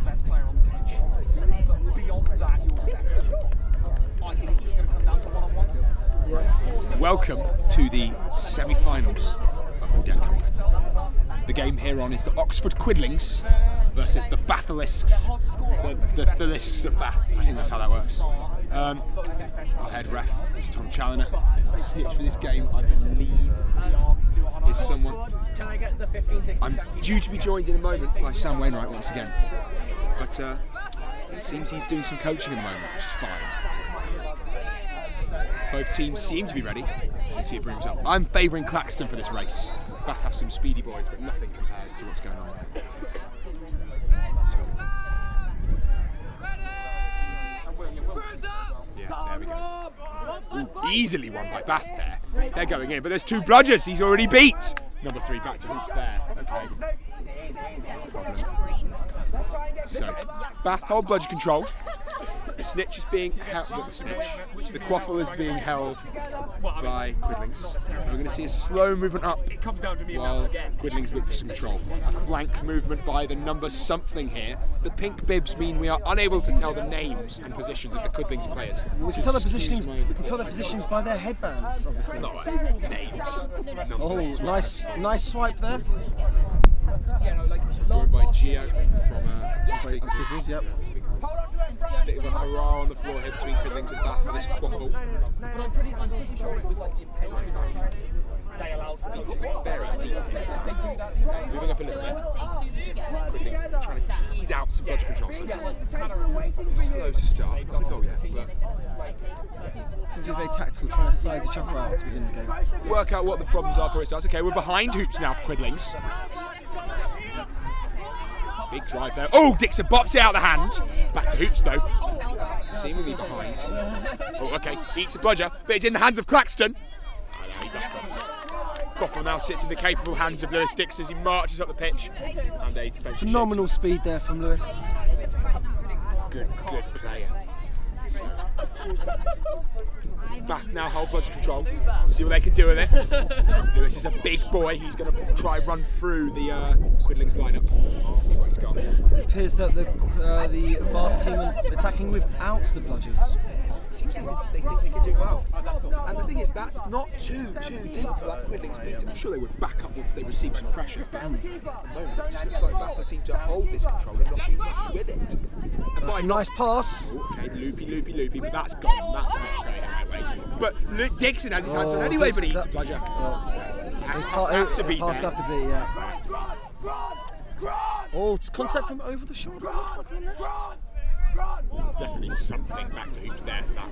best player on the pitch. But beyond that, yours are better. I think it's just going to come down to one-on-one. Welcome to the semi-finals of the Dead Cup. The game here on is the Oxford Quidlings versus the Bathilisks, the Bathilisks of Bath. I think that's how that works. Our head ref is Tom Challoner. The snitch for this game, I believe, is someone. Can I get the 15, 16, I'm due to be joined in a moment by Sam Wainwright once again, but it seems he's doing some coaching at the moment, which is fine. Both teams seem to be ready. Let's see it brings up. I'm favouring Claxton for this race. Bath have some speedy boys, but nothing compared to what's going on there. Yeah, there we go. Ooh, easily won by Bath there. They're going in, but there's two bludgers. He's already beat. Number 3 back to hoops there. Okay. So, Bath hold bludger control. The snitch is being held. Not the snitch. The quaffle is being held by Quidlings. We're going to see a slow movement up while Quidlings look for some control. A flank movement by the number something here. The pink bibs mean we are unable to tell the names and positions of the Quidlings players. We can tell their positionings. We can tell their positions by their headbands, obviously. Not names. Oh, nice swipe there. Joined by Gio from Speakers, yep. Bit of a hurrah on the floor here between Quidlings and Bath for this quaffle. But I'm pretty sure it was like intentional. They allowed for Beat is very deep. Moving up a little bit. Quidlings trying to tease out some bludger control. So slow to start. Not the goal yet, but Seems to be very tactical, trying to size each other out to begin the game. Work out what the problems are before it starts. Okay, we're behind hoops now for Quidlings. Big drive there. Oh, Dixon bops it out of the hand. Back to hoops though. Seemingly behind. Oh, okay. Eats a bludger, but it's in the hands of Claxton. Oh, no, he must go. Goffel now sits in the capable hands of Lewis Dixon as he marches up the pitch. And a defensive phenomenal speed there from Lewis. Good player. Bath now hold bludger control. See what they can do with it. Lewis is a big boy. He's going to try run through the Quidlings lineup. See what he's got. It appears that the Bath team are attacking without the bludgers. It seems like they think they can do well. And the thing is, that's not too deep for that Quidlings beat. I'm sure they would back up once they receive some pressure. But at the moment, it just looks like Bath seem to hold this control and not do much with it. That's a nice pass. Oh, okay, loopy, but that's gone. That's not going the right way. But Dixon has his hands on anyway, but he eats a bludger. Passed after beat, yeah. Oh, it's contact from over the shoulder. Definitely something back to hoops there for that.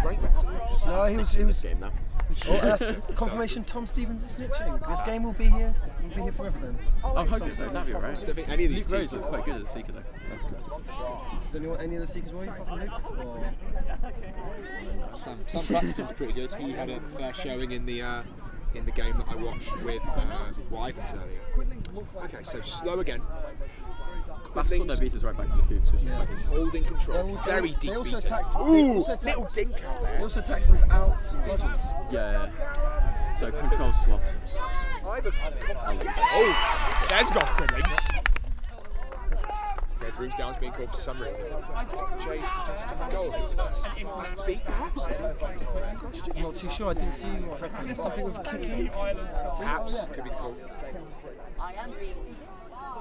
Right back to hoops. No, he was. Oh, that's confirmation. Tom Stevens is snitching. This game will be here. We'll be here forever then. I'm hoping so. That'd be alright. I don't think any of these teams looks quite good as a seeker though. Is any of the seekers were you apart from Luke? Or? Sam Claxton's pretty good. He had a fair showing in the game that I watched with Wyverns earlier. Okay, so slow again. Bath put their beaters right back to the hoops, which is quite interesting. Holding control, very deep. They also beater. attacked. Ooh, little dink out there. They also attacked without bludgers. Yeah. So control swapped. Oh, there's golf Quidlings. Red Bruce Down's being called for some reason. Jay's contesting the goal. Who's first? Have to beat perhaps? I'm not too sure. I didn't see what happened. Something with kicking. Perhaps could be the call.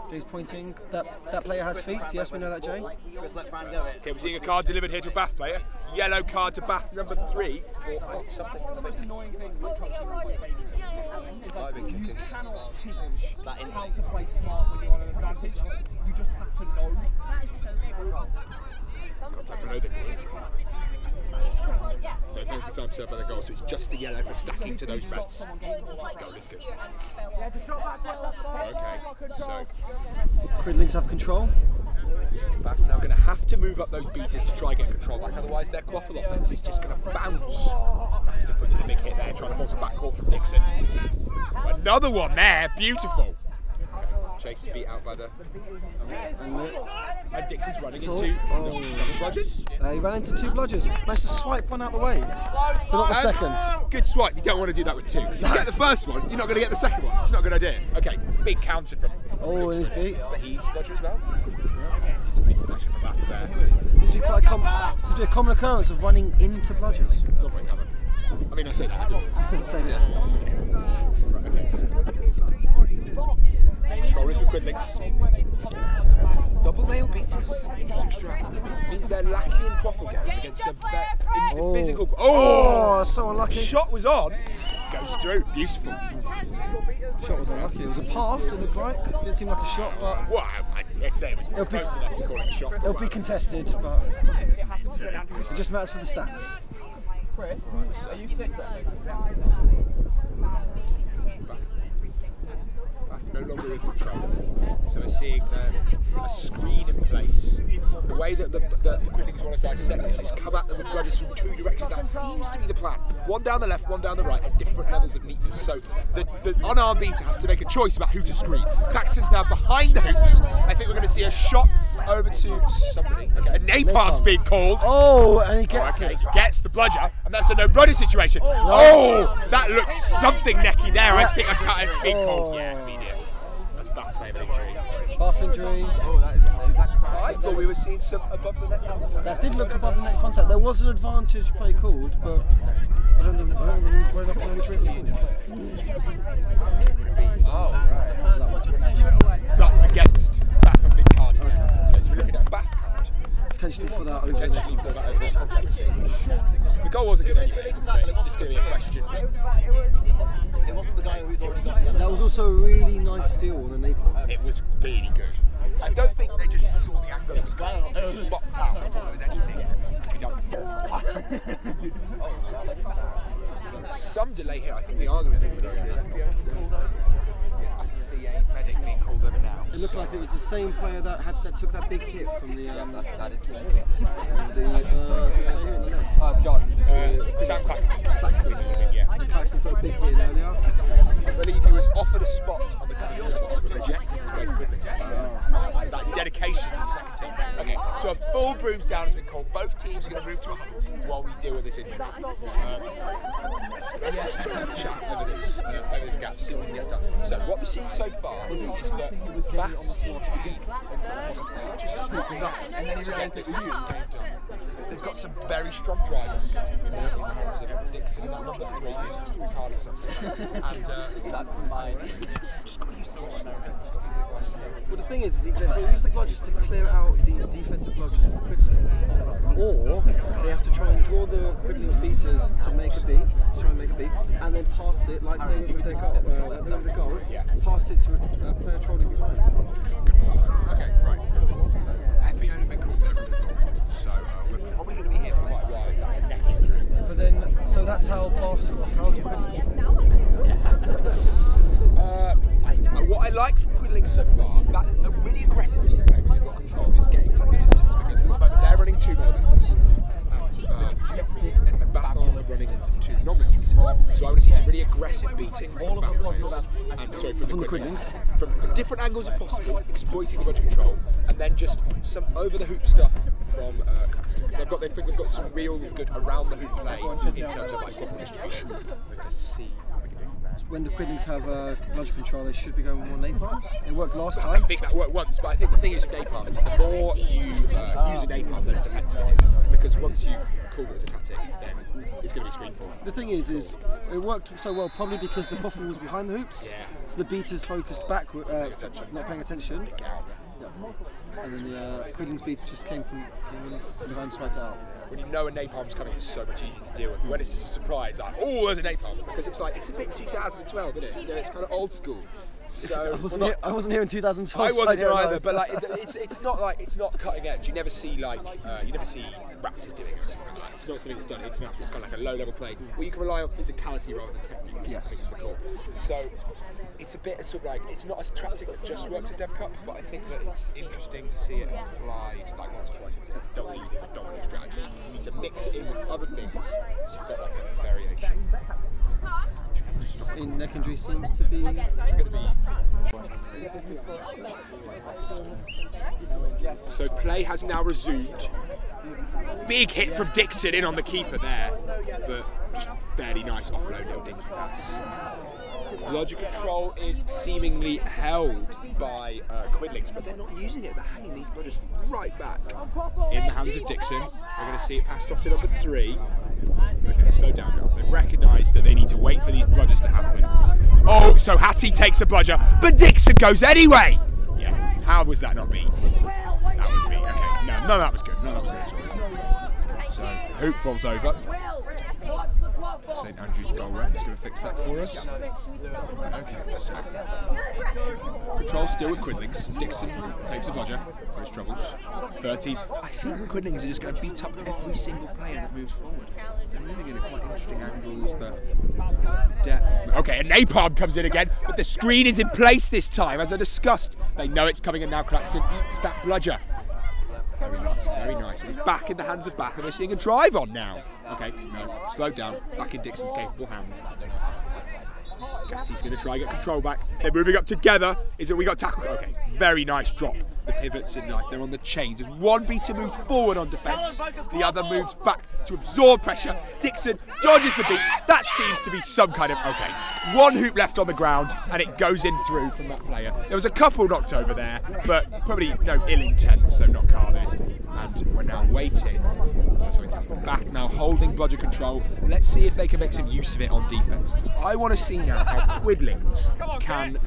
Jay's pointing. That player has feet. Yes, we know that, Jay. Okay, we're seeing a card delivered here to a Bath player. Yellow card to Bath, number 3. Or something. One of the most annoying things that coaching is that you cannot teach how to play smart when you're on an advantage. You just have to know. Contact below the knee. No penalty time served by the goal, so it's just a yellow for stacking to those reds. Goal is good. Okay, so Quidlings have control. Bath now going to have to move up those beaters to try and get control back, otherwise their quaffle offence is just going to bounce. Baxter puts in a big hit there, trying to force a backcourt from Dixon. Another one there, beautiful. Chase beat out by the... And Dixon's running Cool. into Oh. double bludgers. He ran into 2 bludgers. Managed to swipe one out the way, but not the second. Good swipe. You don't want to do that with 2. Because if you get the first one, you're not going to get the second one. It's not a good idea. Okay, big counter from him. Oh, and he's beat. But he's a bludger as well. Seems to be possession for Bath there. Seems to be quite a common occurrence of running into bludgers. I mean, I say that. I don't. Same here. Right, okay. So. Controllers with Quidlings. Double male beaters. Interesting strat. Means they're lacking in quaffle game against a physical. Oh, so unlucky. Shot was on. Goes through. Beautiful. Shot was unlucky. It was a pass, it looked like. Didn't seem like a shot, but. Well, I'd say it was close enough to call it a shot. It'll be contested, but. It just matters for the stats. Chris, are you fit training? No longer with control. So we're seeing a screen in place. The way that the Quidlings want to dissect this is come at them with bludgers from 2 directions. That seems to be the plan. One down the left, one down the right at different levels of neatness. So the unarmed beater has to make a choice about who to screen. Claxton's now behind the hoops. I think we're going to see a shot over to somebody. Okay, a napalm's being called. Oh, and he gets it. He gets the bludger, and that's a no bludger situation. Oh, that looks something necky there. I think it's being called. Yeah, immediate. That's Bath playing an injury. Bath injury. I thought we were seeing some above the net contact. That did look above the net contact. There was an advantage play called, but I don't know well enough to know which way it was called. Oh, right. So that's against Bath and big card. Okay. So we're looking at a Bath card. Potentially for that over the net contact. The goal wasn't good anyway, but it's just going to be a question. It wasn't the guy who's already got the That was also a really nice steal on the napalm. It was really good. I don't think they just saw the angle it was going. It just bopped out before there was anything to be done. Some delay here. I think we are going to do it over. I can see a medic being called over now. It looked like it was the same player that took that big hit from the that is player here in the left. Oh God. Sam Claxton. Claxton. Yeah. Claxton put a big hit earlier. I believe he was offered a spot on the Quidlings roster, but rejected to go to Quidlings. So that's dedication to the second team. Okay, so a full brooms down has been called. Both teams are going to move to a huddle while we deal with this injury. Let's just try and chat over this gap, see what we can get done. So what we've seen so far is that Bath seem to be and then they've got some very strong drivers in the hands of Dixon in that number 3 using Ricardo or something. And That's mine. just got to use the bludgers now. It's got to be the advice here. Well, the thing is they use the bludgers to clear out the defensive bludgers of the Quidlings, or they have to try and draw the Quidlings beaters to make a beat, and then pass it like they would with their goal, pass it to a player trolling behind. Good foresight. Okay, right. So Epi only been called there. So we're probably going to be here for quite a while if that's a neck injury. But then, so that's how Bath score. How do Quidlings score? What I like from Quidlings so far, that a really aggressive beat play when they've got control is getting into the distance because at the moment they're running 2 millimeters and Bath are running 2 non-millimeters. So I want to see some really aggressive beating from Bath players and from the Quidlings from different angles if possible, exploiting the budget control, and then just some over the hoop stuff from Claxton because they've got some real good around the hoop play in terms of like quaffle distribution. We're going to see. When the Quidlings have bludger control, they should be going with more napalms. It worked last I time. think that worked once, but I think the thing is with napalm is the more you use a napalm, then it's effective it is. Because once you call it as a tactic, then it's going to be screen for. The thing is it worked so well probably because the quaffle was behind the hoops. Yeah. So the beaters focused backward, not paying attention. Yeah. And then the Quidlings beater just came from behind and swiped out. When you know a napalm's coming, it's so much easier to deal with. When it's just a surprise, like, oh, there's a napalm, because it's like, it's a bit 2012, isn't it? You know, it's kind of old school. So I wasn't here in 2012. I wasn't here either, know. but like, it's not cutting edge. You never see Raptors doing or something like that. It's not something that's done internationally. It's kind of like a low-level play. What you can rely on physicality rather than technique. Yes. I think is the call. So it's a bit sort of like, it's not as tactic that just works at Dev Cup, but I think that it's interesting to see it applied like once or twice. You don't use it as a dominant strategy. You need to mix it in with other things, so you've got like a variation. In neck injury seems to be. It's going to be. So play has now resumed. Big hit from Dixon in on the keeper there, but just fairly nice offload, little dinky pass. Logic control is seemingly held by Quidlings, but they're not using it. They're hanging these bludgers right back in the hands of Dixon. We're going to see it passed off to number 3. Okay, slow down now. They've recognised that they need to wait for these bludgers to happen. Oh, so Hattie takes a bludger, but Dixon goes anyway! Yeah, how was that not beat? That was beat, okay. No, none of that was good. None of that was good at all. So, hoop falls over. St Andrew's goal ref is going to fix that for us. Okay, so control still with Quidlings. Dixon takes a bludger for his troubles. 13. I think Quidlings are just going to beat up every single player that moves forward. They're moving in quite interesting angles, the depth. Okay, and Napalm comes in again, but the screen is in place this time, as I discussed. They know it's coming, and now Claxton eats that bludger. Very nice, very nice. And it's back in the hands of Bath, and we're seeing a drive on now. Okay, no, slow down. Back in Dixon's capable hands. Catty's going to try and get control back. They're moving up together. Is it we got tackle? Okay, very nice drop. The pivots in nice. They're on the chains. As one beater moves forward on defence, the other moves back to absorb pressure. Dixon dodges the beat. That seems to be some kind of, okay, one hoop left on the ground, and it goes in through from that player. There was a couple knocked over there, but probably no ill intent, so not carded. And we're now waiting for something to happen. Back now holding bludger control. Let's see if they can make some use of it on defence. I want to see now how Quidlings can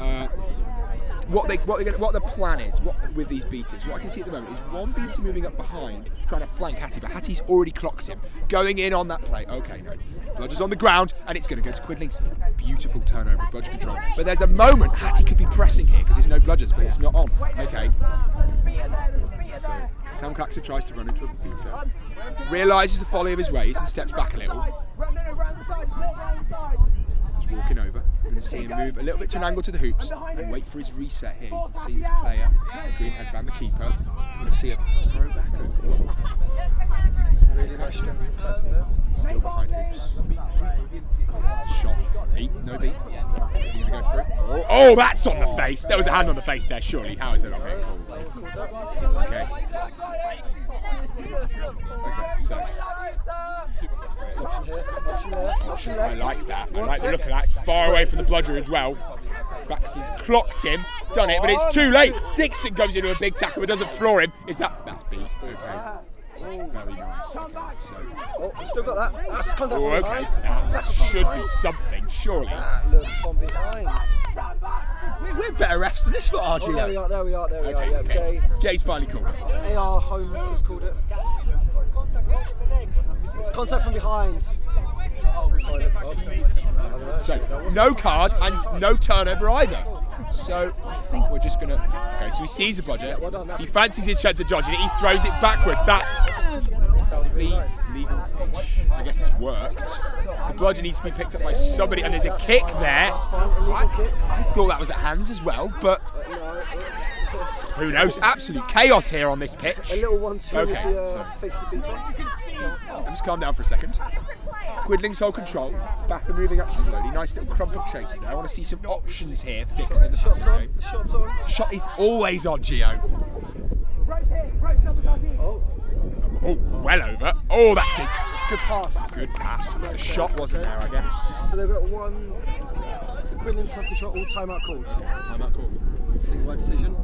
what the plan is with these beaters. What I can see at the moment is one beater moving up behind, trying to flank Hattie, but Hattie's already clocked him, going in on that play. Okay, no. Bludger's on the ground, and it's going to go to Quidlings. Beautiful turnover of bludger control. But there's a moment Hattie could be pressing here because there's no bludgers, but it's not on. Okay. So Sam Claxton tries to run into a beater, realises the folly of his ways and steps back a little. Just walking over. We're going to see him move a little bit to an angle to the hoops and wait for his reset here. You can see this player, the green headband, the keeper. We're going to see a throw back over here. Really nice strength from Claxton there. Still behind hoops. Shot. Beat. No beat. Is he going to go for it? Oh, that's on the face. There was a hand on the face there, surely. How is it not being called? Okay. Okay, so. Option here, option there, option left. I like that. I like the look of that. It's far away from the bludger as well. Claxton's clocked him, done it, but it's too late. Dixon goes into a big tackle but doesn't floor him. That's beat. Okay. Very nice. Okay, so. Oh, we still got that. That's contact from behind. That should be something, surely. That looks from behind. We're better refs than this lot, aren't you? There we are. Yeah, okay. Jay's finally called it. AR Holmes has called it. It's contact from behind. So, no card and no turnover either. So, I think we're just going to... Okay, so he sees the bludger. He fancies his chance of dodging it. He throws it backwards. That's the legal pitch. I guess it's worked. The bludger needs to be picked up by somebody, and there's a kick there. I thought that was at hands as well, but... Who knows? Absolute chaos here on this pitch. A little 1-2 with the face of the beater. Let's calm down for a second. Quidlings hold control. Bath are moving up slowly. Nice little crump of chases there. I want to see some options here for Dixon in the passing game. The shot's on. Shot is always on, Gio. Oh, well over. Oh, that did. It's a good pass. Good pass, but the shot wasn't there, I guess. So they've got one. So Quidlings have control. All timeout called. Timeout called. I think right decision.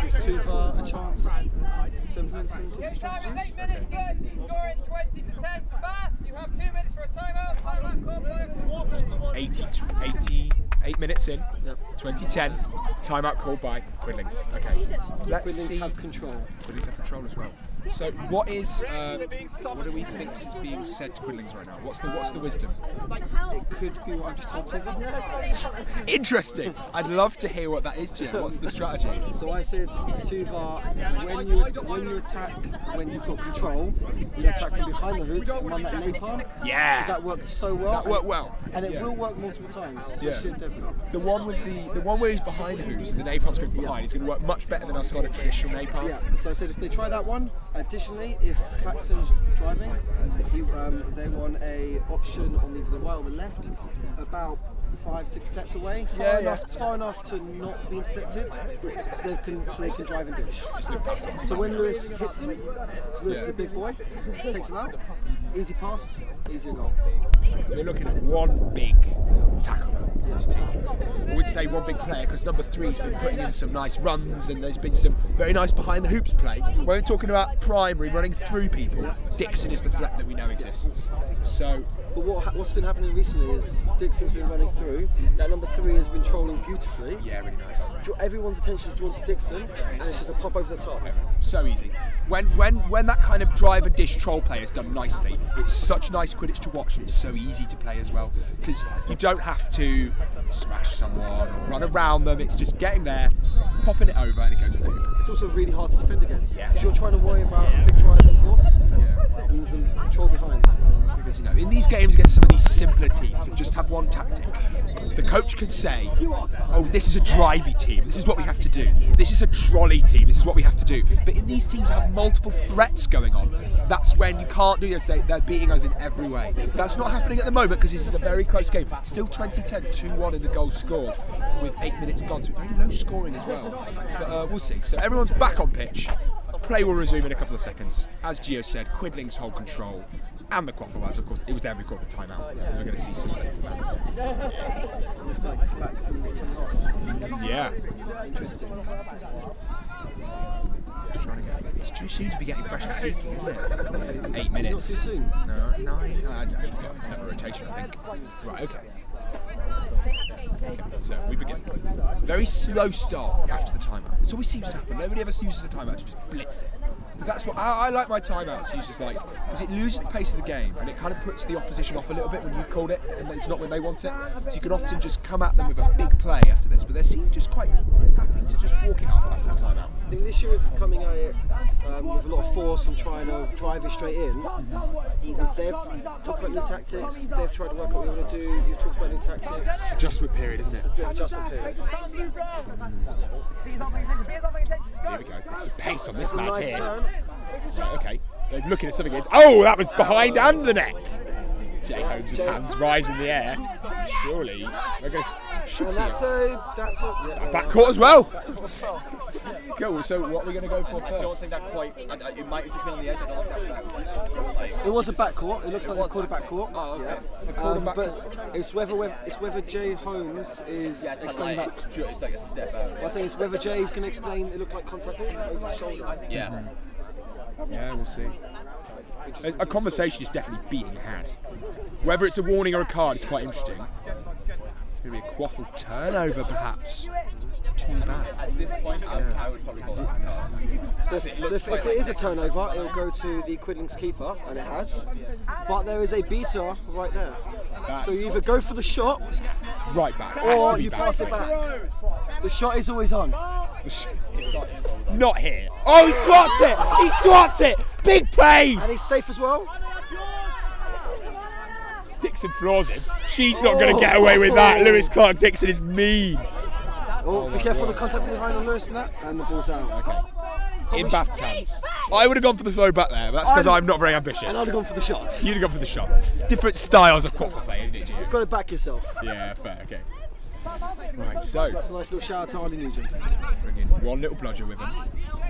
Gives Tuva a chance to implement some different strategies. 8 minutes 30, scoring 20 to 10 to Bath. You have 2 minutes for a timeout. Timeout called. It's 80 8 minutes in. Yep. 2010. Timeout called by Quidlings. Okay. Let's Quidlings see. have control. Quidlings have control as well. So what do we think is being said to Quidlings right now? What's the wisdom? It could be what I've just told Tuva. Interesting. I'd love to hear what that is, Gio. What's the strategy? So I said to Tuva, when you attack, when you've got control, you attack from behind the hoops and run that napalm. Yeah. Because that worked so well. That worked well. And it will work multiple times. Especially at Dev Cup. The one where he's behind the hoops and the napalm's going behind, is going to work much better than us on a traditional napalm. Yeah. So I said if they try that one. Additionally, if Claxon's driving, they want a option on either the right or the left, about 5-6 steps away, far enough to not be intercepted, so they can drive and dish. Just no pass on. So when Lewis hits them, so Lewis is a big boy, takes them out, easy pass, easy goal. So we're looking at one big tackler in this team. I would say one big player because number 3's been putting in some nice runs and there's been some very nice behind the hoops play. When we're talking about primary, running through people, Dixon is the threat that we know exists. So. But what's been happening recently is Dixon's been running through, that number 3 has been trolling beautifully. Yeah, really nice. Everyone's attention is drawn to Dixon, and it's just a pop over the top. So easy. When that kind of drive and dish troll play is done nicely, it's such nice Quidditch to watch and it's so easy to play as well. Because you don't have to smash someone or run around them, it's just getting there, popping it over and it goes in the hoop. It's also really hard to defend against, because you're trying to worry about a big driving force, and there's a troll behind. Because, you know, in these games against some of these simpler teams that just have one tactic, the coach can say, oh, this is a drivey team, this is what we have to do. This is a trolley team, this is what we have to do. But in these teams that have multiple threats going on, that's when you can't do, say, they're beating us in every way. That's not happening at the moment because this is a very close game. Still 2010, 2-1 in the goals scored with 8 minutes gone, so very low scoring as well. But we'll see. So everyone's back on pitch. Play will resume in a couple of seconds. As Gio said, Quidlings hold control. And the Quaffle, of course, it was there we called the timeout. We're going to see some fans. Looks like Claxon's coming off. Yeah. Interesting. Just trying to get. It's too soon to be getting fresh and seeking, isn't it? 8 minutes. It's not too soon. No, 9. He's got another rotation, I think. Right, okay. So we begin. Very slow start after the timeout. This always seems to happen. Nobody ever uses the timeout to just blitz it. Because that's what I like my timeouts used like, because it loses the pace of the game and it kind of puts the opposition off a little bit when you've called it and it's not when they want it. So you can often just come at them with a big play after this, but they seem just quite happy to just walk it up after the timeout. I think this year of coming at it with a lot of force and trying to drive it straight in, is they've talked about new tactics, they've tried to work out what you want to do, you've talked about new tactics. Adjustment period, isn't it? It's a bit of adjustment period. Here we go. It's the pace on this It's a lad nice here. turn. Right, okay. They're looking at something against. Oh, that was behind and the neck. Jay Holmes' hands rise in the air. Surely, I guess. And that's a Backcourt as well. Backcourt as well. Cool. So what are we going to go for I don't first? think that quite. It might have just been on the edge. I don't think that. Like, It was a backcourt. It looks like they called it backcourt. Oh, okay. Yeah. But it's whether Jay Holmes is explaining that. It's like a step out. I was saying it's whether Jay's going to explain it looked like contact from over his shoulder. Yeah. Yeah, we'll see. A conversation is definitely being had. Whether it's a warning or a card, it's quite interesting. It's going to be a Quaffle turnover, perhaps. Too bad. At this point, I would probably call it a card. So if it is a turnover, it will go to the Quidlings keeper, and it has. But there is a beater right there. So you either go for the shot, Right back. or you pass it back. The shot is always on. Not here. Oh, he swats it! He swats it! Big plays! And he's safe as well. Dixon floors him. She's not going to get away with that. Lewis Clark Dixon is mean. Oh, be careful of the contact from behind on Lewis and that, and the ball's out. Okay. In Bath's hands. I would have gone for the throw back there, but that's because I'm not very ambitious. And I'd have gone for the shot. You'd have gone for the shot. Different styles of Quaffle play, isn't it, Gio? You've got to back yourself. Yeah, fair, okay. Right, so That's a nice little shout out to Harley Nugent. bring in one little bludger with him.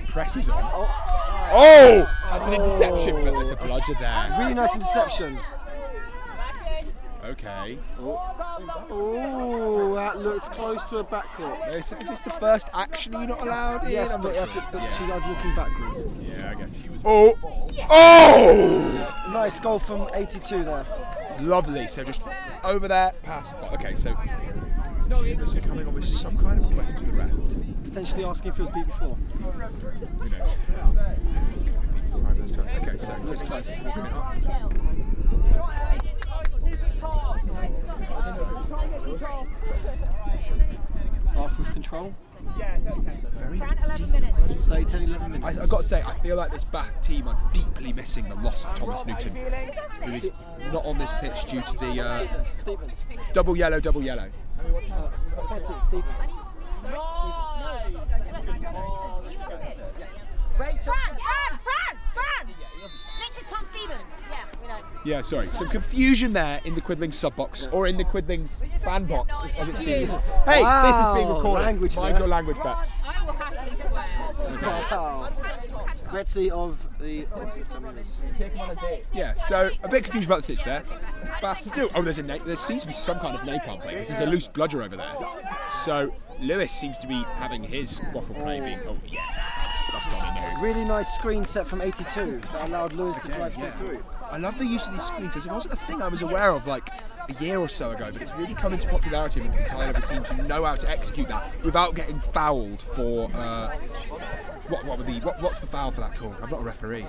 Presses on. Oh! That's an interception, but there's a bludger there. Really nice interception. Okay. Oh, that looked close to a backcourt. If it's the first action, are you not allowed in? Yes, I'm but not that's sure. it. But Yeah. she was looking backwards. Yeah, I guess he was. Oh! Oh! Nice goal from 82 there. Lovely. So just over there, pass. Okay, so This is coming on with some kind of quest to the ref. Potentially asking if he was beat before. Who knows? Okay, so Looks close. Half with control. very deep. 30, 10, 11 minutes. I've got to say, I feel like this Bath team are deeply missing the loss of Thomas Newton, who is not on this pitch due to the double yellow, double yellow. Fran! Snitch is Tom Stevens. Yeah, we know. Yeah, sorry. Some confusion there in the Quidlings sub box, or in the Quidlings fan box, as it seems. Hey, wow, this is being recorded. Language Mind there. your language, Bats. I will happily swear. Wow. Betsy of the Yeah, so a bit confused about the stitch there. Bath still. Oh, there seems to be some kind of napalm play because there's a loose bludger over there. So Lewis seems to be having his quaffle play being. Oh yeah, that's got to know. really nice screen set from 82 that allowed Lewis to drive straight through. I love the use of these screens. It wasn't a thing I was aware of like a year or so ago, but it's really come into popularity amongst these high-level teams who know how to execute that without getting fouled for. What's the foul for that called? I'm not a referee.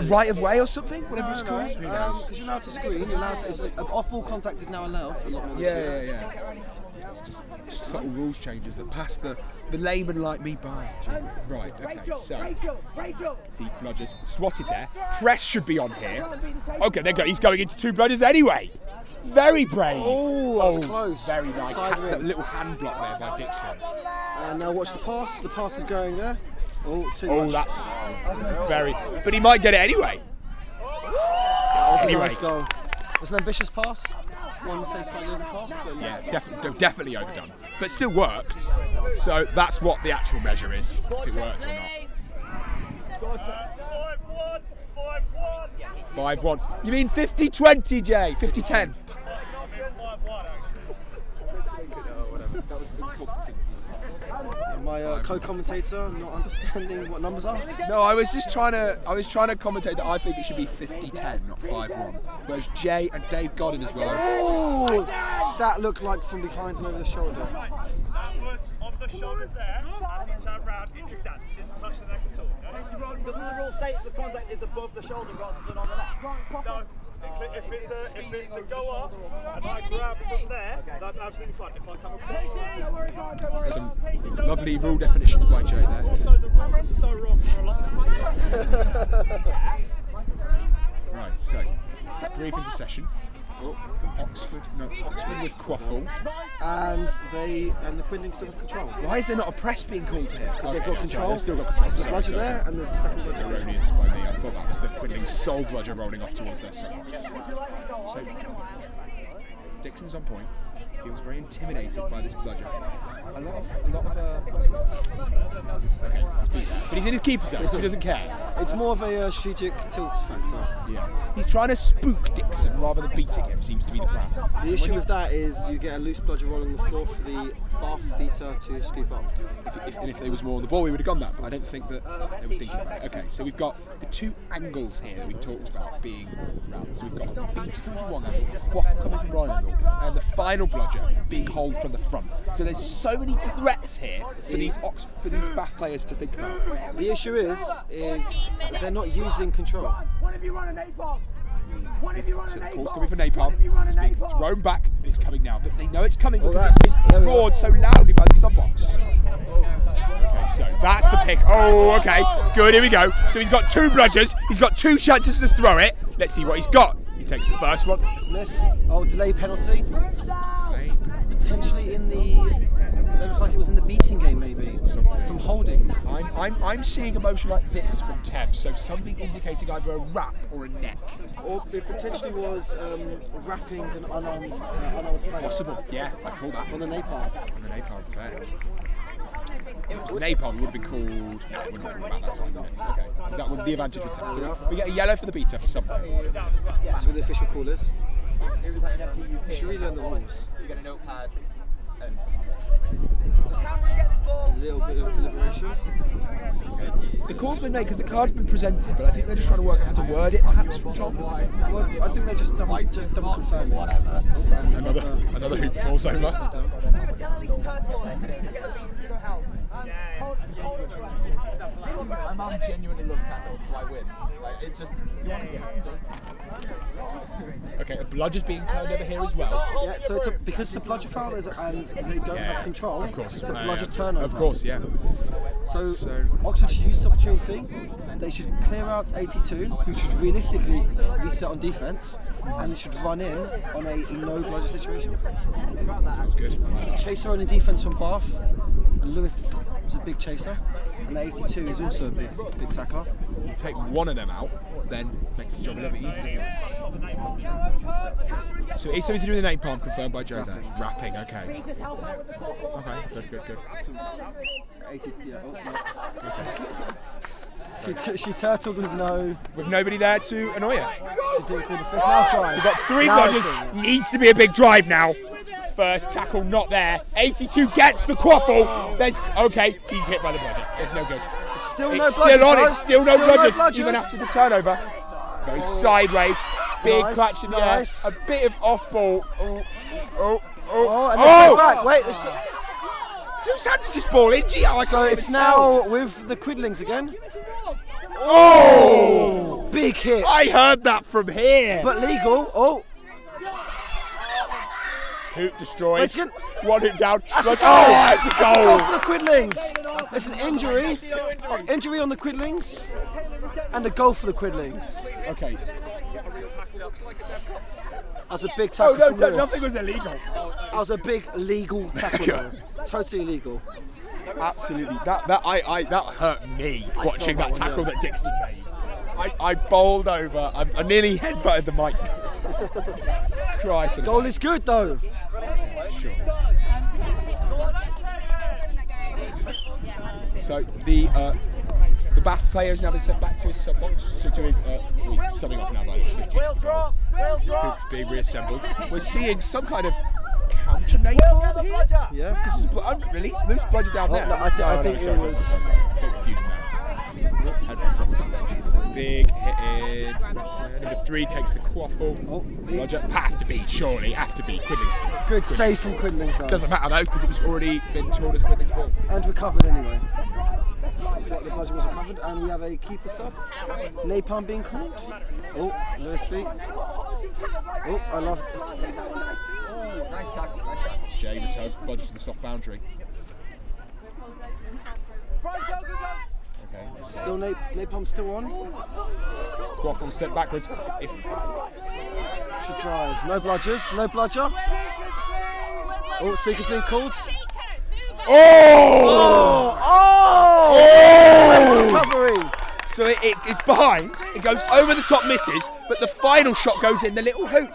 Right of way or something, whatever it's called. Who knows? Because you're allowed to screen, you're allowed to. Off-ball contact is now allowed a lot more. Yeah. It's just subtle rules changes that pass the layman like me by. Right, okay, so deep bludgers swatted there. Press should be on here. Okay, there go. He's going into two bludgers anyway. Very brave. Oh, that was close. Very nice. That little hand block there by Dixon. And now watch the pass. The pass is going there. Oh, too much. That's very. But he might get it anyway. That was a Anyway. nice goal. It was an ambitious pass. One would say slightly overpassed, but Yeah, definitely overdone. But still worked. So that's what the actual measure is, if it worked or not. 5-1. You mean 50-20, Jay? 50-10? my co-commentator not understanding what numbers are. No, I was trying to commentate that I think it should be 50-10, not 5-1. Whereas Jay and Dave Godden as well. Oh, that looked like from behind and over the shoulder. That was on the shoulder there. As he turned round, he took that. Didn't touch the neck at all. No? Doesn't the rule state the contact is above the shoulder rather than on the neck? No. If it's a go up and I grab from there, that's absolutely fine. If I come up, Some lovely rule definitions by Jay there. also the rules are so wrong for a lot of people. Right, so brief intercession. Oxford with quaffle. And the Quidlings still have control. Why is there not a press being called here? Because they've got control. They've still got control. There's a bludger there, and there's a second bludger there. Erroneous by me. I thought that was the Quidlings sole bludger rolling off towards their side. So Dixon's on point. Feels very intimidated by this bludger. A lot of okay, but he's in his keeper zone, so he doesn't care. It's more of a strategic tilt factor. Yeah, he's trying to spook Dixon rather than beating him. Seems to be the plan. The issue with that is you get a loose bludger rolling on the floor for the Bath beater to scoop up. If there was more on the ball, we would have gone that, but I don't think that they were thinking about it. Okay, so we've got the two angles here that we talked about being round. So we've got beater coming from one angle, quaff coming from one angle, and the final bludger being holed from the front. So there's so many threats here for these Bath players to think about. The issue is they're not using control. So the call's coming for napalm. It's being thrown back, and it's coming now. But they know it's coming because it's there been we go. roared so loudly by the sub box. Okay, so that's a pick. Oh, okay, good. Here we go. So he's got two bludgers. He's got two chances to throw it. Let's see what he's got. He takes the first one. It's miss. Oh, delay penalty. Potentially in the. That looks like it was in the beating game, maybe. Something. From holding. I'm seeing a motion like this from Tev. So something indicating either a wrap or a neck. Or it potentially was wrapping an unarmed player. Possible. Yeah, I call that. On the napalm. On the napalm, fair. If it was napalm, it would have been called. No, it wouldn't have been called at that time, would it? Okay. Is that what the advantage was? So we get a yellow for the beater for something. That's what the official call is. It was like an FCUK. You should really learn the rules. You get a notepad. A little bit of deliberation. The call's been made because the card's been presented, but I think they're just trying to work out how to word it, perhaps, from Tom. Well, I think they're just double confirming. Another hoop falls over. My mum genuinely loves candles, so I win. Like, it's just... Okay, a bludger's being turned over here as well. Yeah, so because it's a bludger foul and they don't have control, of course. It's a bludger turnover. Of course, yeah. So Oxford should use this opportunity. They should clear out 82, who should realistically reset on defence, and they should run in on a no bludger situation. Sounds good. Chaser on in defence from Bath. Lewis is a big chaser, and the 82 is also a big tackler. You take one of them out, then makes the job a little bit easier. So it's something to do with the name palm, confirmed by Joe there. Rapping, okay. Okay, good. 80, yeah, She turtled with no... With nobody there to annoy her. She didn't call the first. Now drive. We've got 3 bludgers. Needs to be a big drive now. First tackle not there. 82 gets the quaffle. There's okay. He's hit by the bludger. There's no good. Still it's no bludgers. Still on. It's still no bludgers. Even after the turnover. Goes sideways. Big clutch in the air. A bit of off ball. Oh! And then back. Wait. Whose hand is this ball in? Gee, so it's now with the Quidlings again. Oh! Big hit. I heard that from here. But legal. Oh! Hoop destroyed. Mexican. One hoop down. That's a goal. That's a goal. That's a goal for the Quidlings. It's an injury. Injury on the Quidlings. And a goal for the Quidlings. Okay. That was a big tackle from Lewis. Nothing was illegal. That was a big legal tackle though. Totally illegal. Absolutely. That hurt me watching that tackle that Dixon made. I bowled over. I nearly headbutted the mic. Christ. Goal is good though. Sure. So the Bath player has now been sent back to his sub box. So to his he's subbing off now by the being reassembled. We're seeing some kind of counter name here. Yeah. This is unreleased loose bludger down there. No, I think it was. Big confusion there. Big hit in. Number 3 takes the quaffle. Bludger. Have to be, surely. Have to be. Quidlings. Good save from Quidlings though. Doesn't matter though, because it was already been told as Quidlings ball. And recovered anyway. The bludger was recovered, and we have a keeper sub. Napalm being called. Oh, Lewis beat. Oh, I love it. Nice tackle. Jay returns the bludger to the soft boundary. Okay. Still Napalm still on. Quaffle sent backwards. Should drive. No bludgers. No bludger. Oh, Seeker's being called. Recovery. So it's behind. It goes over the top, misses, but the final shot goes in the little hoop.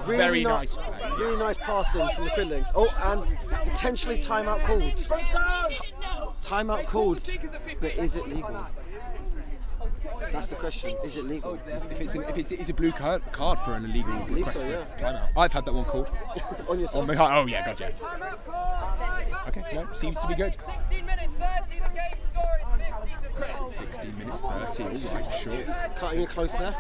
Really Very nice play. Really nice passing from the Quidlings. Oh, and potentially timeout called. Timeout called, but is it legal? That's the question. Is it legal? If it's a blue card for an illegal request so, yeah. for timeout. I've had that one called. On yourself? Oh yeah, gotcha. Okay, no, seems to be good. 16 minutes 30, the game score is 50 to 16 minutes 30, all right, sure. Cutting it close there.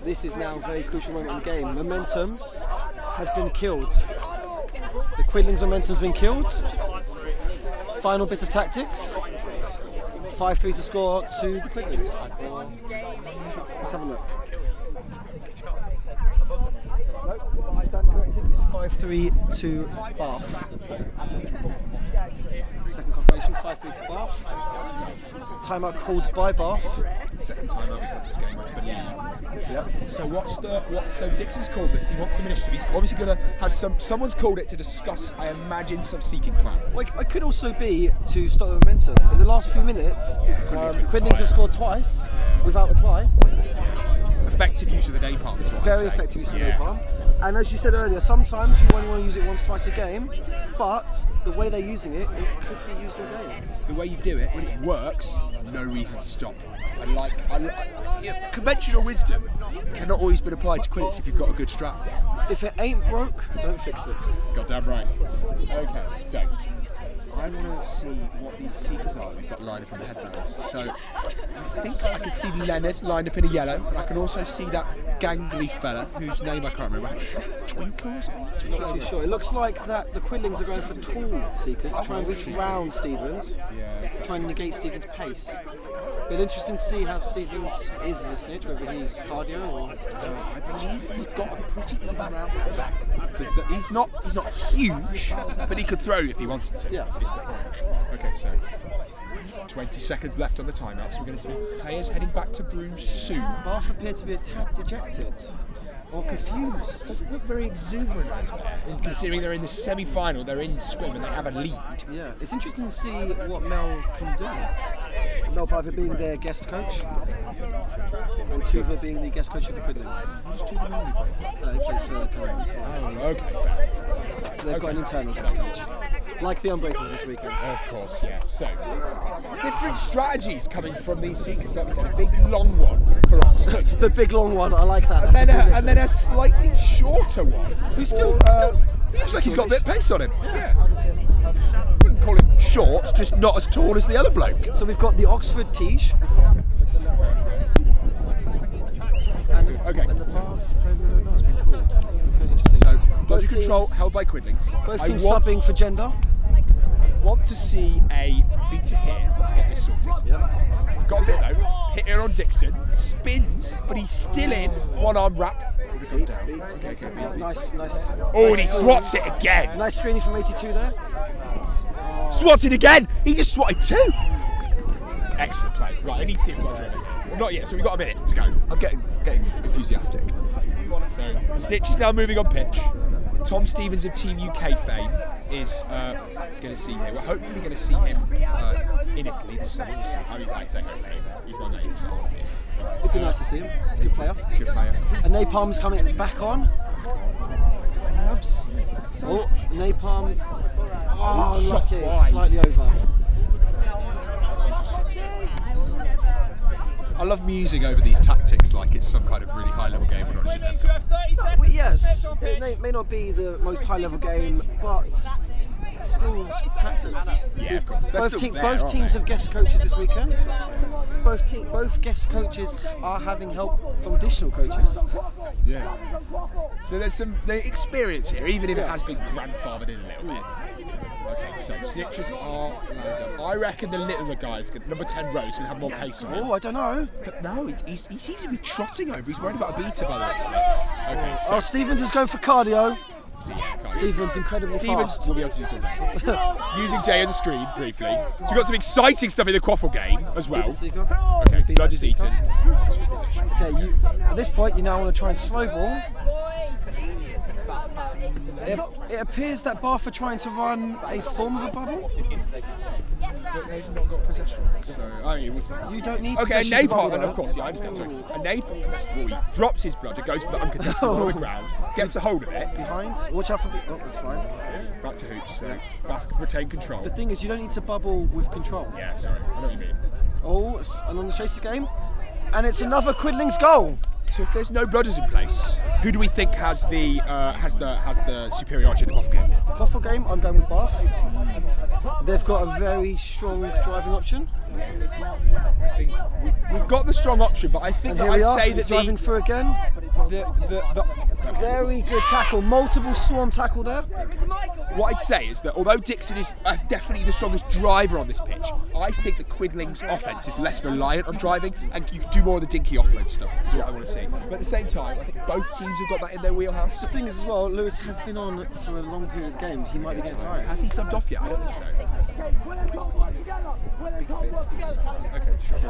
This is now a very crucial moment in the game. Momentum has been killed. The Quidlings' momentum's been killed. Final bit of tactics. 5-3 to score to the Quidlings. Let's have a look. Nope, stand corrected. It's 5-3 to Bath. Second confirmation, 5-3 to Bath. Timeout called by Bath. Second time out we've had this game, I believe. Yep. So so Dixon's called this, he wants some initiative. He's obviously gonna have someone's called it to discuss, I imagine, some seeking plan. Well, it could also be to stop the momentum. In the last few minutes, Quidlings have scored twice without reply. Effective use of the napalm is what Very effective use of the napalm. And as you said earlier, sometimes you only want to use it once, twice a game, but the way they're using it, it could be used all game. The way you do it, when it works, no reason to stop. Conventional wisdom cannot always be applied to Quidditch if you've got a good strap. If it ain't broke, don't fix it. Goddamn right. Okay, so I want to see what these seekers are we've got lined up on the headbands. So I think I can see Leonard lined up in a yellow, but I can also see that gangly fella whose name I can't remember. Twinkle or something? Not too sure. It looks like that the Quidlings are going for tall seekers to try and reach round Stevens, try and negate Stevens' pace. But interesting to see how Stevens is as a snitch, whether he's cardio or. I believe he's got a pretty even round because he's not huge, but he could throw if he wanted to. Yeah. Is the point. Okay, so 20 seconds left on the timeout, so we're going to see players heading back to Broome soon. Bath appear to be a tad dejected or confused. Doesn't look very exuberant over there. And considering they're in the semi-final, they're in swim and they have a lead. Yeah, it's interesting to see what Mel can do. Mel Piper being their guest coach, and Tuva being the guest coach of the Quidlings. He plays for the Cannons. Oh, okay. So they've got an internal guest coach, like the Unbreakables this weekend. Of course, yeah. So, different strategies coming from these seekers. Like we said, a big long one for Oxford. The big long one, I like that. And then a slightly shorter one. Who's still looks like he's got a bit of pace on him. Yeah. Wouldn't call him short, just not as tall as the other bloke. So we've got the Oxford Tige. Okay. And the Bath, It's been called. okay, interesting. So, bludger control held by Quidlings. Both teams subbing for gender. Want to see a beater here. Let's get this sorted. Yep. Got a bit though. Hit here on Dixon. Spins, but he's still in. One arm wrap. Beats. Yeah, nice. Oh, and he swats it again. Nice screening from 82 there. Swatted again. He just swatted two. Excellent play. Right, I need to see him go really. Well, not yet, so we've got a minute to go. I'm getting enthusiastic. So, the Snitch is now moving on pitch. Tom Stevens of Team UK fame is going to see him. We're hopefully going to see him in Italy this summer. We'll see. I mean, like I say, hopefully. He's my mate, so I'll see him. It'd be nice to see him. He's a good player. Good player. And Napalm's coming back on. I love seeing it. Oh, Napalm. Oh, Shot lucky. wide. Slightly over. I love musing over these tactics like it's some kind of really high-level game we're not should have. Well, yes, it may not be the most high-level game, but it's still tactics. Yeah, of course. They're Both, still there, both aren't teams they? have guest coaches this weekend. Both guest coaches are having help from additional coaches. Yeah. So there's some experience here, even if it has been grandfathered in a little bit. Okay, so snitches are lined up. I reckon the littler guys, number 10 Rose, going to have more pace on him. Oh, I don't know. But no, he seems to be trotting over. He's worried about a beater by the looks of it. Okay, so Oh, Stevens is going for cardio. yeah, Stevens incredibly Stevens fast. will be able to do something. Using Jay as a screen briefly. So we've got some exciting stuff in the Quaffle game as well. Beat the seeker. Okay, Beat blood that is seeker. eaten. Okay, at this point you now want to try and slow ball. It appears that Bath are trying to run a form of a bubble. But they've not got possession. So, I mean, we'll see. You don't need Okay, a possession to bubble Napalm, and though. of course, yeah, I understand, sorry. A Napalm, he drops his blood, it goes for the uncontested on the ground, gets a hold of it, Behind. Watch out for. Oh, that's fine. back to hoops, so Bath can retain control. The thing is, you don't need to bubble with control. Yeah, sorry, I know what you mean. Oh, it's an on the chaser game, and it's another Quidlings goal. So if there's no blooders in place, who do we think has the superiority in the Quaffle game? Quaffle game, I'm going with Bath. They've got a very strong driving option. I think we've got the strong option, but I think And that here we I'd are, say he's that driving through again. Very good tackle, multiple swarm tackle there. what I'd say is that although Dixon is definitely the strongest driver on this pitch, I think the Quidlings' offence is less reliant on driving, and you can do more of the dinky offload stuff. That's what I want to see. But at the same time, I think both teams have got that in their wheelhouse. The thing is as well, Lewis has been on for a long period of games. He might be getting tired. Has he subbed off yet? I don't think so. Okay, sure.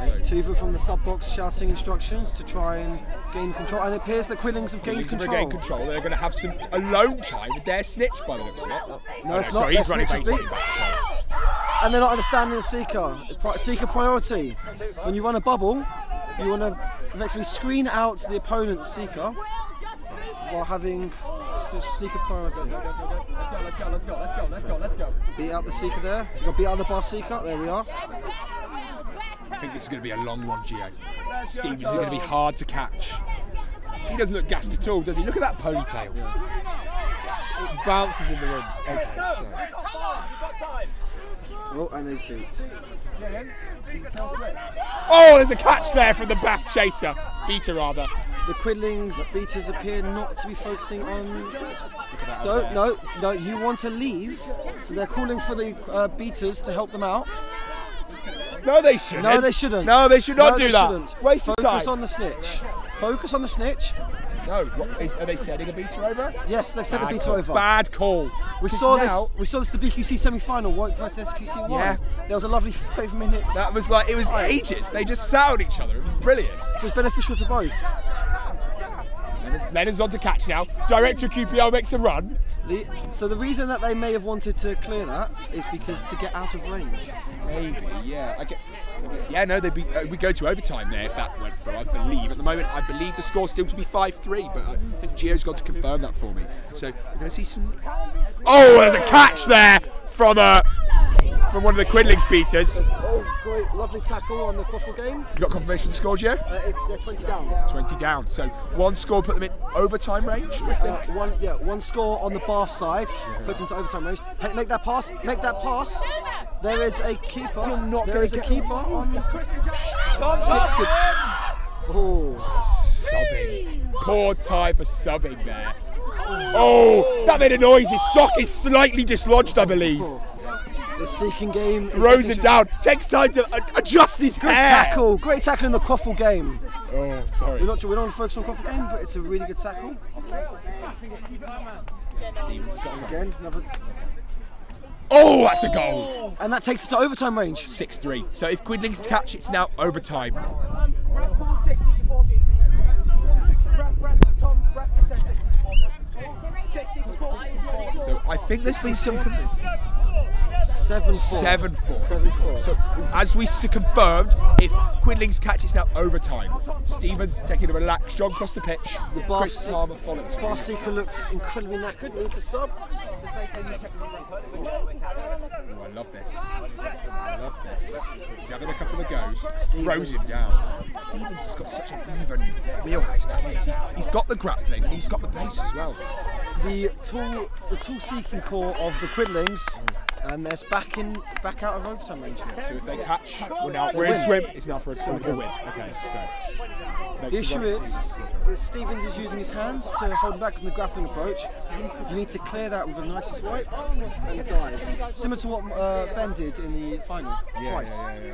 Tuva from the sub box shouting instructions to try and gain control, and it appears that Quidlings have gained control. Regain control. They're going to have some alone time with their snitch by the looks of it. No, it's sorry, not. he's running Snitch is back. beat. Sorry. And they're not understanding the seeker. Seeker priority. When you run a bubble, you want to effectively screen out the opponent's seeker while having seeker priority. Let's go. Beat out the seeker there. You've got to beat out the bar seeker. There we are. I think this is going to be a long one, Gio. Stevens is going to be hard to catch. He doesn't look gassed at all, does he? Look at that ponytail. It bounces in the wind. Okay, Come on, you've got time. Oh, and he's beat. Oh, there's a catch there from the Bath chaser. Beater, rather. The Quidlings beaters appear not to be focusing on... No, you want to leave, so they're calling for the beaters to help them out. No, they shouldn't. No, they shouldn't. No, they should not No, do they that. shouldn't. Waste of time. Focus on the snitch. Focus on the snitch. No, are they setting a beater over? Yes, they've set a beater over. Bad call. We saw this the BQC semi-final, Warwick versus SQC1. Yeah. There was a lovely 5 minutes. That was like, it was ages. They just sound each other. It was brilliant. So it's beneficial to both. Lennon's on to catch now. Director QPL makes a run. So the reason that they may have wanted to clear that is because to get out of range. Maybe, yeah. I guess yeah, no, we go to overtime there if that went through, I believe. At the moment, I believe the score's still to be 5-3, but I think Gio's got to confirm that for me. So we're going to see some... Oh, there's a catch there from one of the Quidlings beaters. Oh, great, lovely tackle on the Quaffle game. You got confirmation of the score, Gio? They're 20 down. 20 down. So one score put them in overtime range, I think. One score on the Bath side puts them to overtime range. Hey, make that pass. Make that pass. There is a keeper. There is a keeper on. Oh, subbing. Poor time for subbing there. Oh, that made a noise. His sock is slightly dislodged, I believe. The seeking game throws it down, takes time to adjust his hair. Great tackle in the Quaffle game. Oh, sorry. We don't focus on Quaffle game, but it's a really good tackle. Again, another. Oh, that's a goal. And that takes us to overtime range. 6-3. So if Quidlings catch, it's now overtime. So I think there's been some... 7-4. 7-4. So as we confirmed, if Quidlings catch, it's now overtime. Stevens taking a relaxed jog across the pitch. The Bath Seeker looks incredibly knackered, needs a sub. Oh, I love this. I love this. He's having a couple of goes, throws him down. Stevens has got such an even wheelhouse techniques. He's got the grappling and he's got the pace as well. The tool seeking core of the Quidlings, and they're back out of overtime range. So if they catch, we're in swim. It's now for a swim to win. Okay, so the issue is Stevens is using his hands to hold back on the grappling approach. You need to clear that with a nice swipe and a dive, similar to what Ben did in the final twice. Absolutely.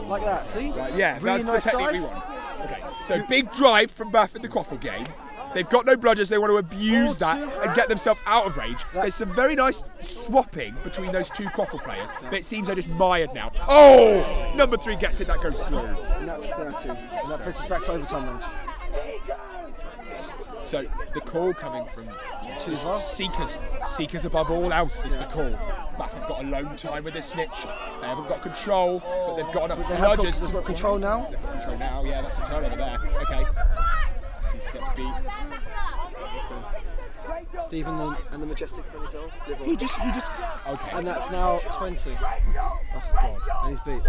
Like that. See? Right, yeah, really that's nice the technique dive. we want. Okay, so big drive from Bath in the Quaffle game. They've got no bludgers, they want to abuse that and get themselves out of range. There's some very nice swapping between those two Quaffle players, but it seems they're just mired now. Oh! Number 3 gets it, that goes through. And that's 30. And that puts us back to overtime range. So the call coming from Tuva. Seekers above all else is the call. Bath have got alone time with this snitch. They haven't got control, but they've got enough bludgers. They've got control now. They've got control now, yeah, that's a turnover there. Okay. Gets beat. Stephen and the Majestic Venezuela. He just okay. And that's now 20. Oh God! And he's beat.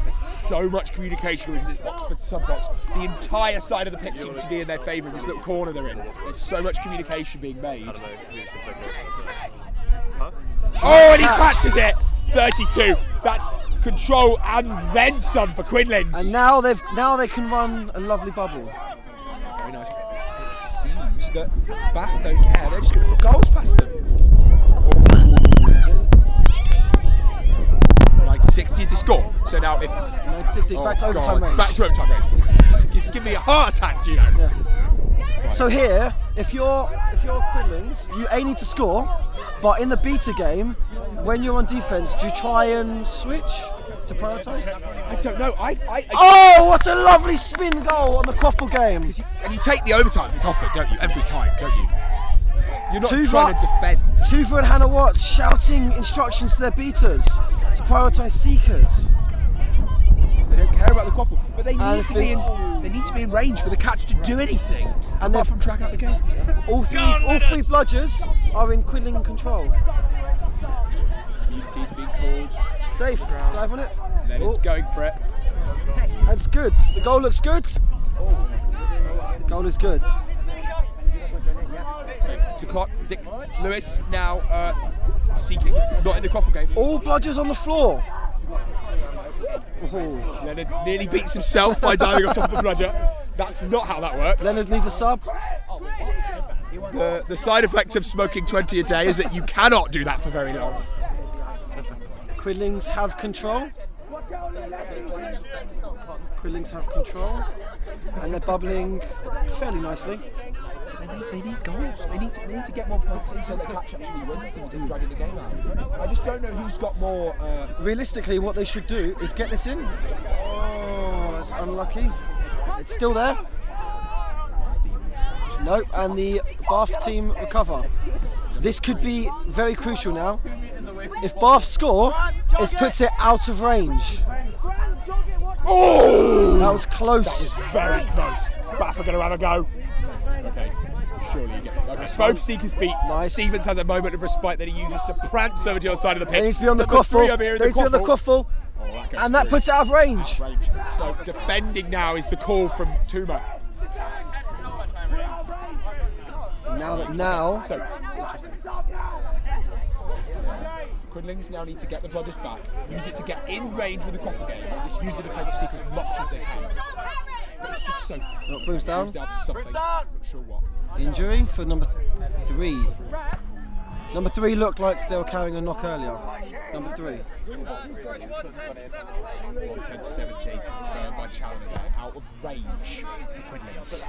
There's so much communication within this Oxford sub-box. The entire side of the pitch seems to be in their favour in this little corner they're in. There's so much communication being made. Oh, and he catches it! 32. That's control and then some for Quidlings. And now they can run a lovely bubble. Very nice. It seems that Bath don't care. They're just going to put goals past them. 90-60 to score. So now if 90-60 is back to overtime range. Back to overtime range. This gives me a heart attack, Gio. Yeah. Right. So here, if you're Quidlings, you need to score, but in the beta game, when you're on defense, do you try and switch to prioritise? I don't know. Oh, what a lovely spin goal on the Quaffle game! And you take the overtime if it's offered, don't you? Every time, don't you? You're not trying to defend. Tuva and Hannah Watts shouting instructions to their beaters to prioritise seekers. They don't care about the Quaffle, but they need to be in range for the catch to do anything. And apart from drag out the game. All three bludgers are in Quidling control. Immunity's being called. Safe. Dive on it. Leonard's going for it. That's good. The goal looks good. Goal is good. So Dick Lewis now Seeking, not in the Quaffle game. All bludgers on the floor. Oh. Leonard nearly beats himself by diving on top of a bludger. That's not how that works. Leonard needs a sub. The side effect of smoking 20 a day is that you cannot do that for very long. Quidlings have control. Quidlings have control. And they're bubbling fairly nicely. They need goals. They need to get more points in so that Catch actually wins things and dragging the game out. I just don't know who's got more. Realistically, what they should do is get this in. Oh, that's unlucky. It's still there. Nope, and the Bath team recover. This could be very crucial now. If Bath score, it puts it out of range. Oh! That was close. That was very close. Bath are going to have a go. Okay, surely he gets it. Okay, both Seekers beat. Nice. Stevens has a moment of respite that he uses to prance over to the other side of the pitch. It needs to be on the Quaffle. It needs to be on the Quaffle. And that puts it out of range. So defending now is the call from Tuma. Now. So it's interesting. Quidlings now need to get the bludgers back, use it to get in range with the Quaffle game, and just use the defensive seeker as much as they can. But it's just so. Brooms down. For something. Not sure what. Injury for number 3. Number 3 looked like they were carrying a knock earlier. Number 3. 110 to 17, confirmed by Challenger there, out of range for Quidlings.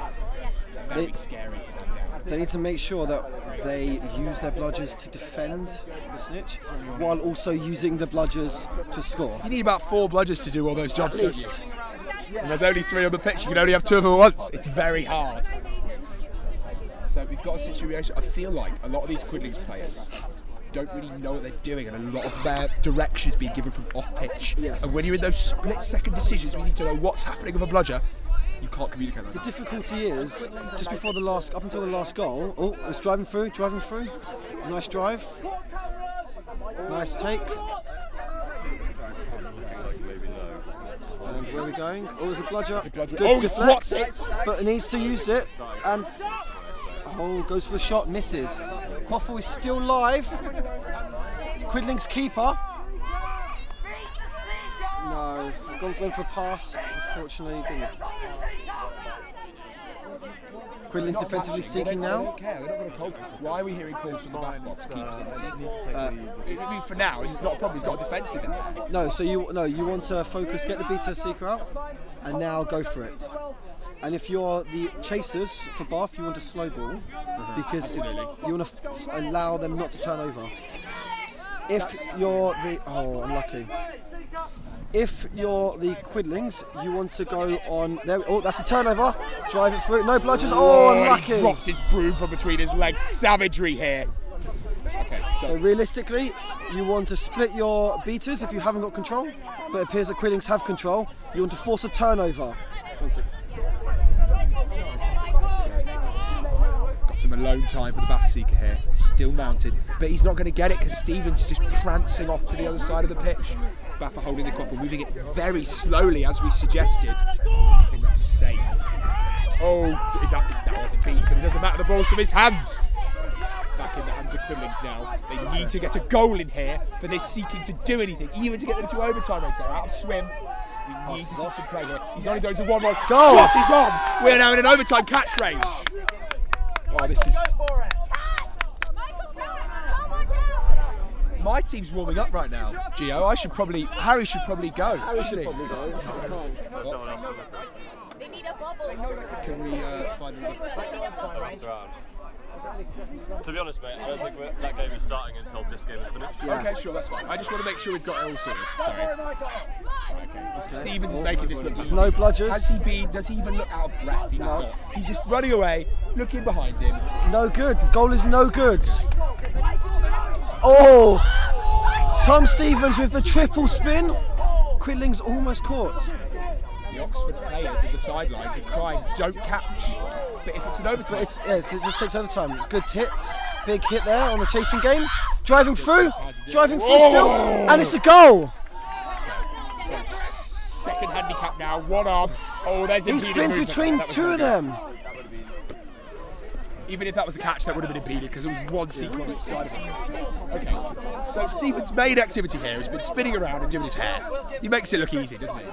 Very scary for them now. They need to make sure that they use their bludgers to defend the snitch, while also using the bludgers to score. You need about 4 bludgers to do all those jobs, don't you? And there's only 3 on the pitch, you can only have 2 of them at once. It's very hard. So we've got a situation, I feel like a lot of these Quidlings players don't really know what they're doing, and a lot of their direction is being given from off pitch. Yes. And when you're in those split-second decisions, we need to know what's happening with a bludger. You can't communicate like The that. difficulty is, just before the last, up until the last goal, oh, it's driving through. Nice drive. Nice take. And where are we going? Oh, there's a bludger. Good deflect, but it needs to use it. And oh, goes for the shot, misses. Quaffle is still live. Quidlings keeper. No, gone for a pass. Unfortunately, didn't. Quidlings defensively seeking now. They don't care. They're not going to call. Why are we hearing calls from the back box? Keepers in the seat. I mean, for now, it's not a problem. He's got a defensive in there. No, so you want to focus, get the beta seeker out, and now go for it. And if you're the chasers for Bath, you want to slow ball, because if you want to allow them not to turn over. If you're the unlucky. If you're the Quidlings, you want to go on there. Oh, that's a turnover. Drive it through. No bludgers. Oh, unlucky. He drops his broom from between his legs. Savagery here. Okay, so realistically, you want to split your beaters if you haven't got control, but it appears that Quidlings have control. You want to force a turnover. Got some alone time for the Bath Seeker here. Still mounted, but he's not going to get it because Stevens is just prancing off to the other side of the pitch. Bath are holding the Quaffle, moving it very slowly as we suggested. I think that's safe. Oh, that wasn't beat, but it doesn't matter. The ball's from his hands. Back in the hands of Quidlings now. They need to get a goal in here for this Seeking to do anything, even to get them to overtime right there. Out of swim. We need to see some play here. He's on his own to 1-1. Goal! Shot is on. We're now in an overtime catch range. Oh, this is. My team's warming up right now, Gio. Harry should probably go. Harry should probably go. They need a bubble. Can we find the rest around? To be honest, mate, I don't think that game is starting until this game is finished. Yeah. Okay, sure, that's fine. I just want to make sure we've got it all sorted. Sorry. Okay. Stevens is making this look. There's no bludgers. Does he even look out of breath? He does not. He's just running away, looking behind him. No good. Goal is no good. Oh! Tom Stevens with the triple spin. Quidlings almost caught. The Oxford players at the sidelines are crying, don't catch. But if it's an overtime... It just takes overtime. Good hit. Big hit there on the chasing game. Driving through. Driving through still. And it's a goal. Okay. So, second handicap now. One arm. Oh, there's a He spins between 2 of them. Even if that was a catch, that would have been impeded because there was one seeker on each side of it. Okay, so Stephen's main activity here has been spinning around and doing his hair. He makes it look easy, doesn't he?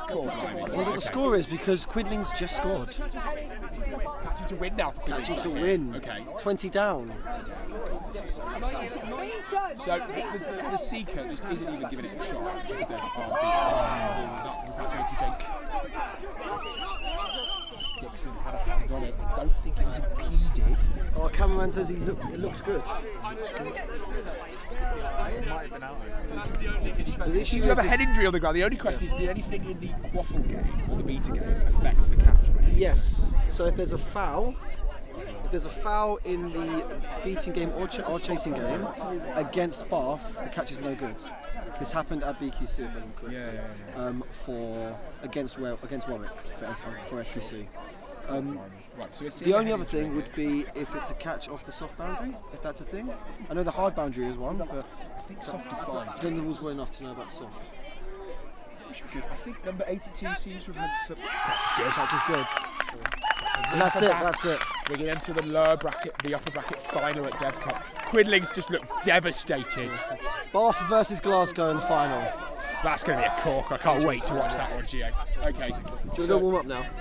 Cool, Well, what the score is because Quidlings just scored. Catching to win now for Quidlings. Catching to win. Okay. 20 down. So the seeker just isn't even giving it a try. Because there's was that good, do you think? Dixon had a hand on it. I don't think it was impeded. Oh, our cameraman says it looked good. If you have a head injury on the ground, the only question is, did anything in the quaffle game or the beta game affect the catch? Yes. So if there's a foul in the beating game or chasing game against Bath, the catch is no good. This happened at BQC, if I'm correct. Against Warwick for SQC. Right, so the only other thing would be if it's a catch off the soft boundary, if that's a thing. I know the hard boundary is one, but I think soft is fine. I don't know the rules well enough to know about soft. Good. I think number 82 seems to have had some. That's good. Catch is good. And that's it. We're going to enter the lower bracket, the upper bracket final at Dev Cup. Quidlings just look devastated. Bath versus Glasgow in the final. That's going to be a corker. I can't wait to watch that one, Gio. Okay. Do you want to warm up now?